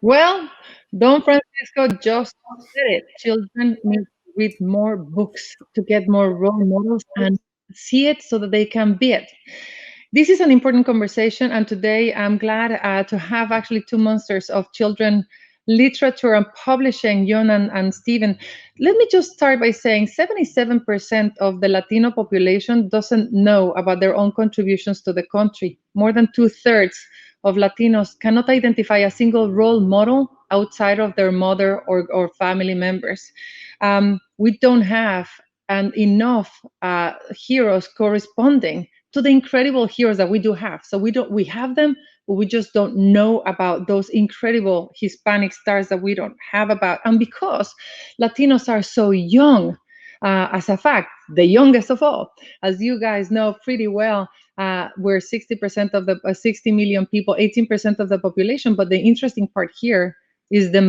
Well, Don Francisco just said it. Children need to read more books to get more role models and see it so that they can be it. This is an important conversation, and today I'm glad to have actually two monsters of children literature and publishing, Jon and Stephen. Let me just start by saying 77% of the Latino population doesn't know about their own contributions to the country. More than two-thirds of Latinos cannot identify a single role model outside of their mother or family members. We don't have enough heroes corresponding to the incredible heroes that we do have. So we have them, but we just don't know about those incredible Hispanic stars that we don't have about. And because Latinos are so young, as a fact, the youngest of all, as you guys know pretty well, we're 60% of the 60 million people, 18% of the population. But the interesting part here is the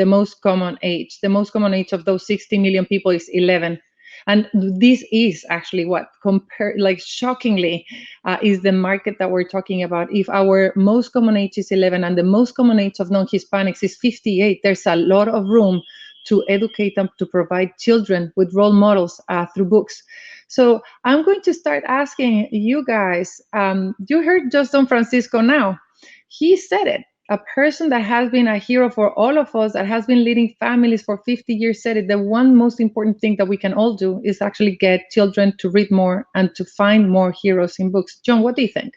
most common age. The most common age of those 60 million people is 11. And this is actually what shockingly is the market that we're talking about. If our most common age is 11 and the most common age of non-Hispanics is 58, there's a lot of room to educate them, to provide children with role models through books. So I'm going to start asking you guys, you heard just Don Francisco now. He said it. A person that has been a hero for all of us, that has been leading families for 50 years, said it. The one most important thing that we can all do is actually get children to read more and to find more heroes in books. Jon, what do you think?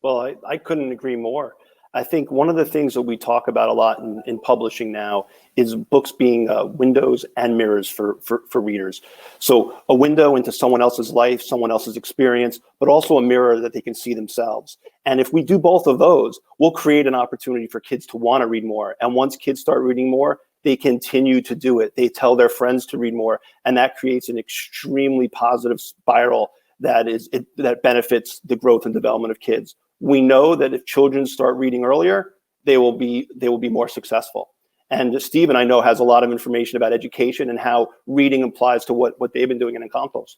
Well, I couldn't agree more. I think one of the things that we talk about a lot in publishing now is books being windows and mirrors for readers. So a window into someone else's life, someone else's experience, but also a mirror that they can see themselves. And if we do both of those, we'll create an opportunity for kids to want to read more. And once kids start reading more, they continue to do it. They tell their friends to read more. And that creates an extremely positive spiral that benefits the growth and development of kids. We know that if children start reading earlier, they will be more successful. And Stephen, I know, has a lot of information about education and how reading applies to what they've been doing in Encantos.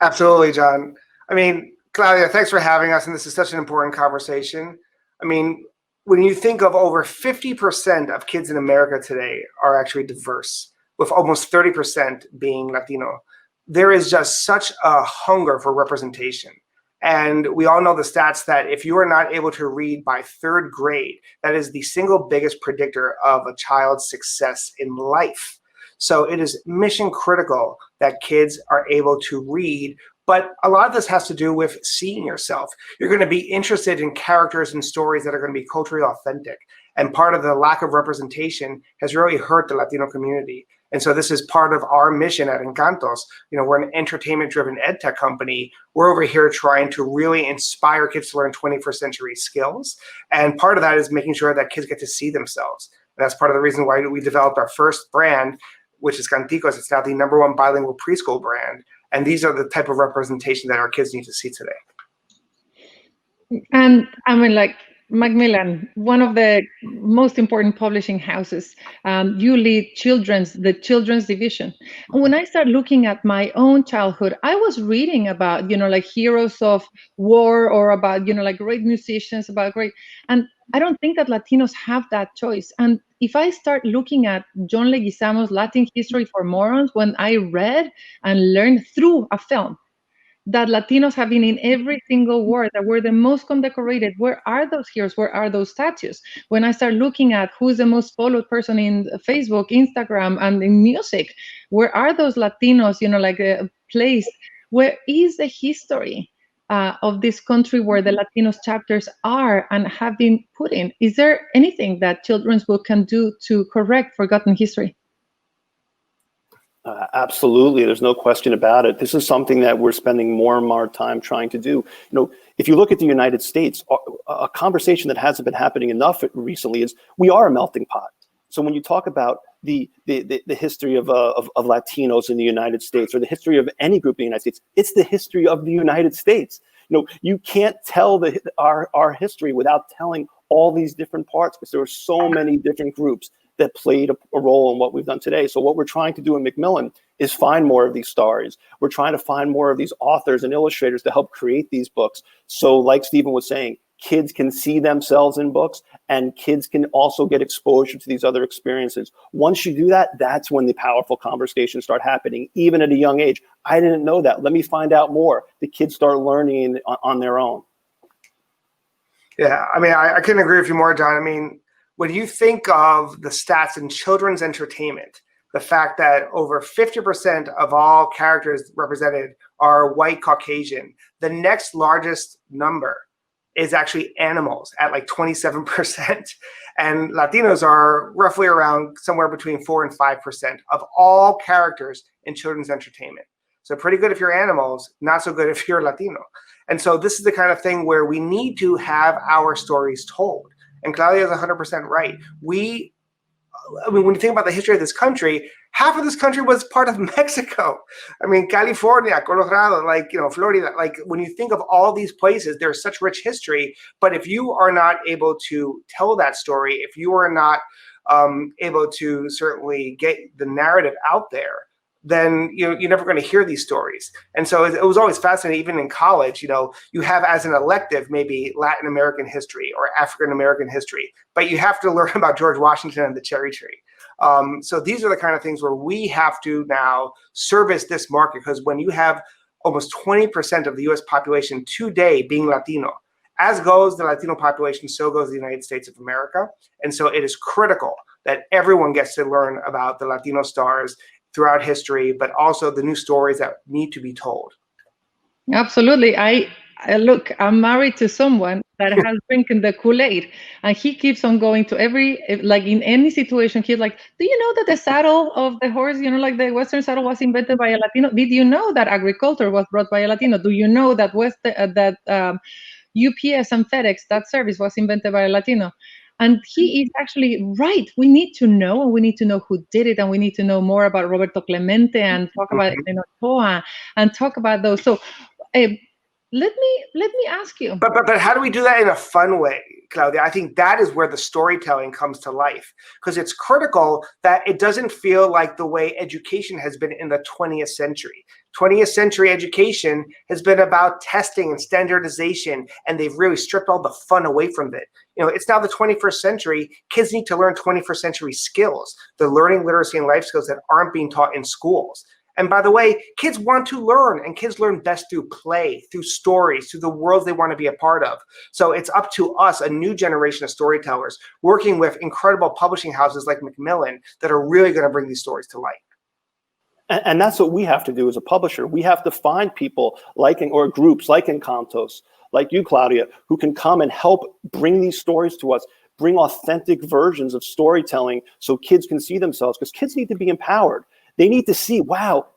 Absolutely, Jon. I mean, Claudia, thanks for having us. And this is such an important conversation. I mean, when you think of over 50% of kids in America today are actually diverse, with almost 30% being Latino, there is just such a hunger for representation. And we all know the stats that if you are not able to read by third grade, that is the single biggest predictor of a child's success in life. So it is mission critical that kids are able to read. But a lot of this has to do with seeing yourself. You're going to be interested in characters and stories that are going to be culturally authentic. And part of the lack of representation has really hurt the Latino community. And so this is part of our mission at Encantos. You know, we're an entertainment-driven ed tech company. We're over here trying to really inspire kids to learn 21st century skills. And part of that is making sure that kids get to see themselves. And that's part of the reason why we developed our first brand, which is Canticos. It's now the #1 bilingual preschool brand. And these are the type of representation that our kids need to see today. And I mean, like, Macmillan, one of the most important publishing houses, you lead the children's division. And when I started looking at my own childhood, I was reading about, like heroes of war, or about, like great musicians, and I don't think that Latinos have that choice. And if I start looking at John Leguizamo's Latin History for Morons, when I read and learned through a film that Latinos have been in every single war, that we're the most condecorated. Where are those heroes? Where are those statues? When I start looking at who's the most followed person in Facebook, Instagram, and in music, where are those Latinos, placed? Where is the history of this country where the Latinos chapters are and have been put in? Is there anything that children's book can do to correct forgotten history? Absolutely. There's no question about it. This is something that we're spending more and more time trying to do. If you look at the United States, a conversation that hasn't been happening enough recently is we are a melting pot. So when you talk about the history of Latinos in the United States, or the history of any group in the United States, it's the history of the United States. You can't tell our history without telling all these different parts, because there are so many different groups that played a role in what we've done today. So what we're trying to do in Macmillan is find more of these stories. We're trying to find more of these authors and illustrators to help create these books. So like Stephen was saying, kids can see themselves in books, and kids can also get exposure to these other experiences. Once you do that, that's when the powerful conversations start happening, even at a young age. I didn't know that. Let me find out more. The kids start learning on their own. Yeah, I mean, I couldn't agree with you more, John. I mean, when you think of the stats in children's entertainment, the fact that over 50% of all characters represented are white Caucasian, the next largest number is actually animals at like 27%. And Latinos are roughly around somewhere between 4 and 5% of all characters in children's entertainment. So pretty good if you're animals, not so good if you're Latino. And so this is the kind of thing where we need to have our stories told. And Claudia is 100% right. I mean, when you think about the history of this country, half of this country was part of Mexico. I mean, California, Colorado, Florida, when you think of all these places, there's such rich history. But if you are not able to tell that story, if you are not able to certainly get the narrative out there, then you're never going to hear these stories. And so it was always fascinating, even in college, you have as an elective maybe Latin American history or African American history, but you have to learn about George Washington and the cherry tree. So these are the kind of things where we have to now service this market, because when you have almost 20% of the US population today being Latino, as goes the Latino population, so goes the United States of America. And so it is critical that everyone gets to learn about the Latino stars throughout history, but also the new stories that need to be told. Absolutely. I look, I'm married to someone that has drinking the Kool-Aid, and he keeps on going to like in any situation, he's like, do you know that the saddle of the horse, like the Western saddle was invented by a Latino? Did you know that agriculture was brought by a Latino? Do you know that UPS and FedEx, that service was invented by a Latino? And he is actually right. We need to know, and we need to know who did it, and we need to know more about Roberto Clemente and talk about Ochoa and talk about those. So let me ask you. But how do we do that in a fun way, Claudia? I think that is where the storytelling comes to life, because it's critical that it doesn't feel like the way education has been in the 20th century. 20th century education has been about testing and standardization, and they've really stripped all the fun away from it. It's now the 21st century. Kids need to learn 21st century skills. They're learning literacy and life skills that aren't being taught in schools. And by the way, kids want to learn, and kids learn best through play, through stories, through the worlds they want to be a part of. So it's up to us, a new generation of storytellers, working with incredible publishing houses like Macmillan that are really going to bring these stories to light. And that's what we have to do as a publisher. We have to find people or groups like Encantos, like you, Claudia, who can come and help bring these stories to us, bring authentic versions of storytelling so kids can see themselves, because kids need to be empowered. They need to see, wow,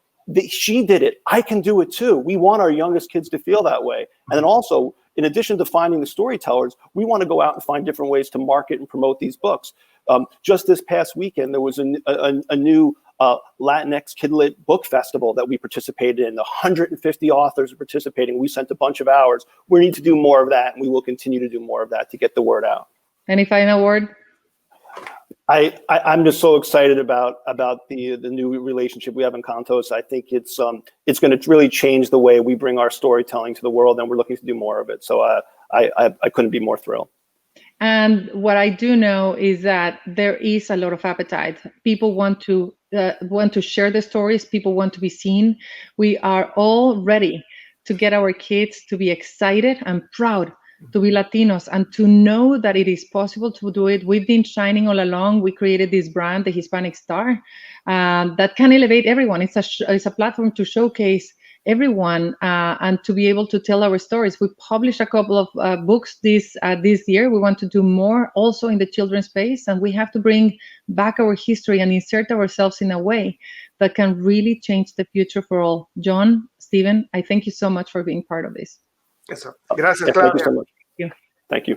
she did it. I can do it too. We want our youngest kids to feel that way. And then also, in addition to finding the storytellers, we want to go out and find different ways to market and promote these books. Just this past weekend, there was a new Latinx Kidlit Book Festival that we participated in. 150 authors are participating. We sent a bunch of ours. We need to do more of that, and we will continue to do more of that to get the word out. Any final word? I'm just so excited about the new relationship we have in Encantos. I think it's going to really change the way we bring our storytelling to the world, and we're looking to do more of it. So I couldn't be more thrilled. And what I do know is that there is a lot of appetite. People want to share the stories. People want to be seen. We are all ready to get our kids to be excited and proud to be Latinos and to know that it is possible to do it. We've been shining all along. We created this brand, the Hispanic Star, that can elevate everyone. It's a platform to showcase everyone and to be able to tell our stories. We published a couple of books this year. We want to do more also in the children's space, and we have to bring back our history and insert ourselves in a way that can really change the future for all. Jon, Stephen, I thank you so much for being part of this. Yes, sir. Gracias, Thank you so Claudia. much. Thank you.